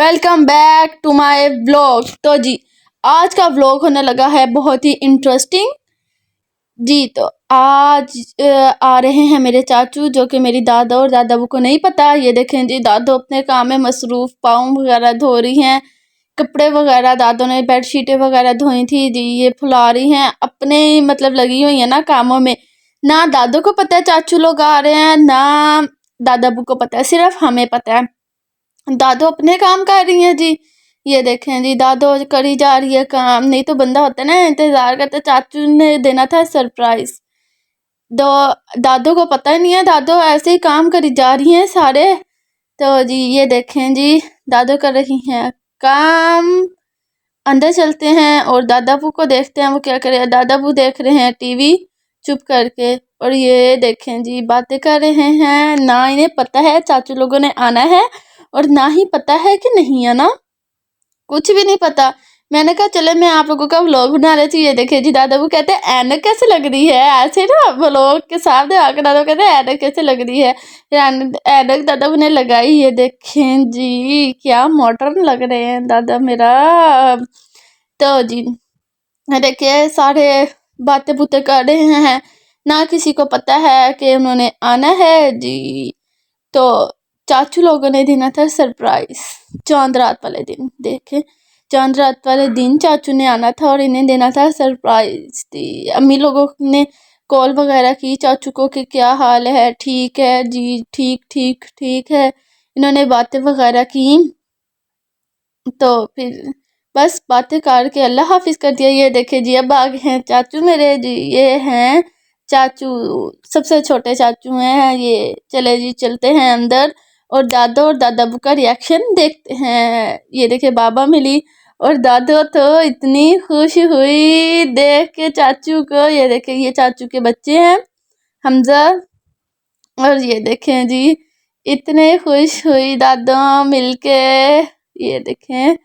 Welcome back to my vlog. तो जी आज का व्लॉग होने लगा है बहुत ही इंटरेस्टिंग जी। तो आज आ रहे हैं मेरे चाचू, जो कि मेरी दादा और दादाबू को नहीं पता। ये देखें जी, दादो अपने काम में मसरूफ, पाँव वगैरह धो रही हैं, कपड़े वगैरह दादों ने बेडशीटें वगैरह धोई थी जी। ये फुला रही हैं अपने, मतलब लगी हुई है ना कामों में। ना दादो को पता है चाचू लोग आ रहे हैं, ना दादाबू को पता है, सिर्फ हमें पता है। दादो अपने काम कर रही हैं जी। ये देखें जी, दादो करी जा रही है काम। नहीं तो बंदा होता है ना, इंतजार करते, चाचू ने देना था सरप्राइज। दो दादो को पता ही नहीं है, दादो ऐसे ही काम करी जा रही हैं सारे। तो जी ये देखें जी, दादो कर रही हैं काम। अंदर चलते हैं और दादाबू को देखते हैं वो क्या कर रहे हैं। दादाबू देख रहे हैं टीवी चुप करके, और ये देखें जी बातें कर रहे हैं। ना इन्हें पता है चाचू लोगों ने आना है, और ना ही पता है कि नहीं आना, कुछ भी नहीं पता। मैंने कहा चले मैं आप लोगों का व्लॉग बना रही थी। ये देखे जी, दादाबू कहते हैं ऐनक कैसे लग रही है, ऐसे ना व्लॉग के सामने आकर दादाबू कहते हैं ऐनक कैसे लग रही है। फिर ऐनक दादाबू ने लगाई। ये देखें जी क्या मॉडर्न लग रहे हैं दादा मेरा। तो जी देखिए सारे बातें बुतें कर रहे हैं, ना किसी को पता है कि उन्होंने आना है जी। तो चाचू लोगों ने देना था सरप्राइज चांद रात वाले दिन। देखे चांद रात वाले दिन चाचू ने आना था और इन्हें देना था सरप्राइज। थी अम्मी लोगों ने कॉल वगैरह की चाचू को कि क्या हाल है, ठीक है जी, ठीक ठीक ठीक है। इन्होंने बातें वगैरह की, तो फिर बस बातें करके अल्लाह हाफिज कर दिया। ये देखे जी अब आ गए हैं चाचू मेरे जी। ये हैं चाचू, सबसे छोटे चाचू हैं ये। चले जी चलते हैं अंदर और दादो और दादाबू का रिएक्शन देखते हैं। ये देखे बाबा मिली और दादो तो इतनी खुश हुई देख के चाचू को। ये देखे ये चाचू के बच्चे हैं हमजा, और ये देखें जी इतने खुश हुई दादो मिलके। ये देखें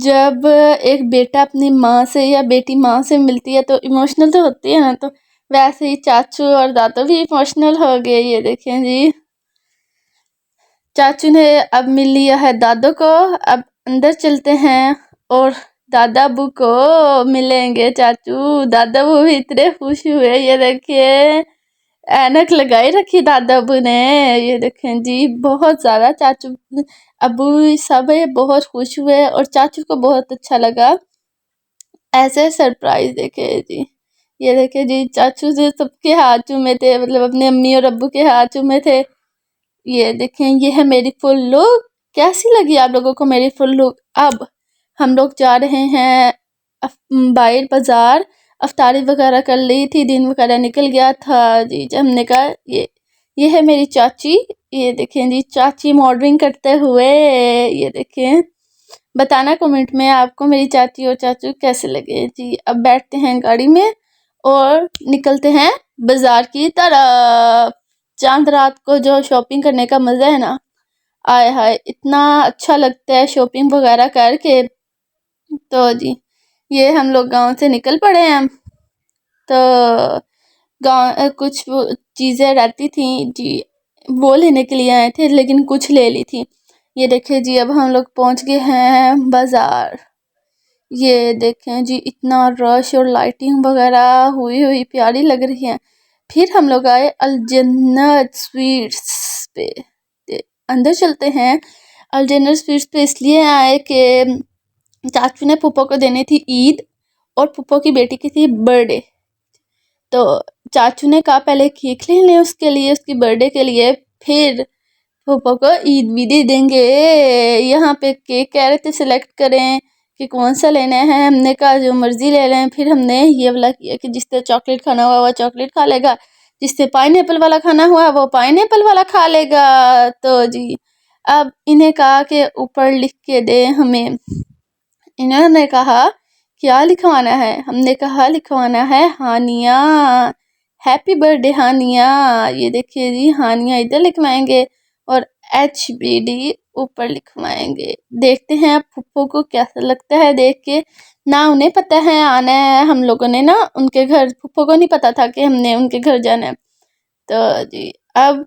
जब एक बेटा अपनी माँ से या बेटी माँ से मिलती है तो इमोशनल तो होती है ना, तो वैसे ही चाचू और दादो भी इमोशनल हो गए। ये देखें जी चाचू ने अब मिल लिया है दादो को। अब अंदर चलते हैं और दादाबू को मिलेंगे चाचू। दादाबू भी इतने खुश हुए। ये देखिए ऐनक लगाई रखी दादाबू ने। ये देखें जी बहुत ज़्यादा चाचू अबू सब बहुत खुश हुए और चाचू को बहुत अच्छा लगा ऐसे सरप्राइज देखे जी। ये देखे जी चाचू से सबके हाथ चूमे थे, मतलब अपने अम्मी और अब्बू के हाथ चूमे थे। ये देखें ये है मेरी फुल लुक। कैसी लगी आप लोगों को मेरी फुल लुक? अब हम लोग जा रहे हैं बाहर बाजार। अफ्तारी वगैरह कर ली थी, दिन वगैरह निकल गया था जी। जब हमने कहा ये है मेरी चाची। ये देखें जी चाची मॉडलिंग करते हुए। ये देखें बताना कमेंट में आपको मेरी चाची और चाचू कैसे लगे जी। अब बैठते हैं गाड़ी में और निकलते हैं बाजार की तरफ। चांद रात को जो शॉपिंग करने का मज़ा है ना, आय हाय इतना अच्छा लगता है शॉपिंग वगैरह करके। तो जी ये हम लोग गांव से निकल पड़े हैं। तो गांव कुछ चीज़ें रहती थी जी, वो लेने के लिए आए थे, लेकिन कुछ ले ली थी। ये देखिए जी अब हम लोग पहुंच गए हैं बाज़ार। ये देखें जी इतना रश और लाइटिंग वगैरह हुई हुई प्यारी लग रही है। फिर हम लोग आए अलजन्नत स्वीट्स पे। अंदर चलते हैं। अलजन्नत स्वीट्स पे इसलिए आए कि चाचू ने फूफो को देनी थी ईद और फूफो की बेटी की थी बर्थडे। तो चाचू ने कहा पहले केक ले लें उसके लिए, उसकी बर्थडे के लिए, फिर फूफो को ईद भी दे देंगे। यहाँ पे केक कह रहे थे सिलेक्ट करें कि कौन सा लेना है। हमने कहा जो मर्जी ले लें। फिर हमने ये वाला किया कि जिससे चॉकलेट खाना हुआ वो चॉकलेट खा लेगा, जिससे पाइनएप्पल वाला खाना हुआ वो पाइनएप्पल वाला खा लेगा। तो जी अब इन्हें कहा कि ऊपर लिख के दे हमें। इन्होंने कहा क्या लिखवाना है? हमने कहा लिखवाना है हानिया, हैप्पी बर्थडे हानिया। ये देखिए जी हानिया इधर लिखवाएंगे और HBD ऊपर लिखवाएंगे। देखते हैं अब फुप्पो को कैसा लगता है देख के। ना उन्हें पता है आना है हम लोगों ने ना उनके घर, फुप्पो को नहीं पता था कि हमने उनके घर जाना है। तो जी अब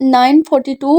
9:42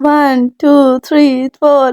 1 2 3 4.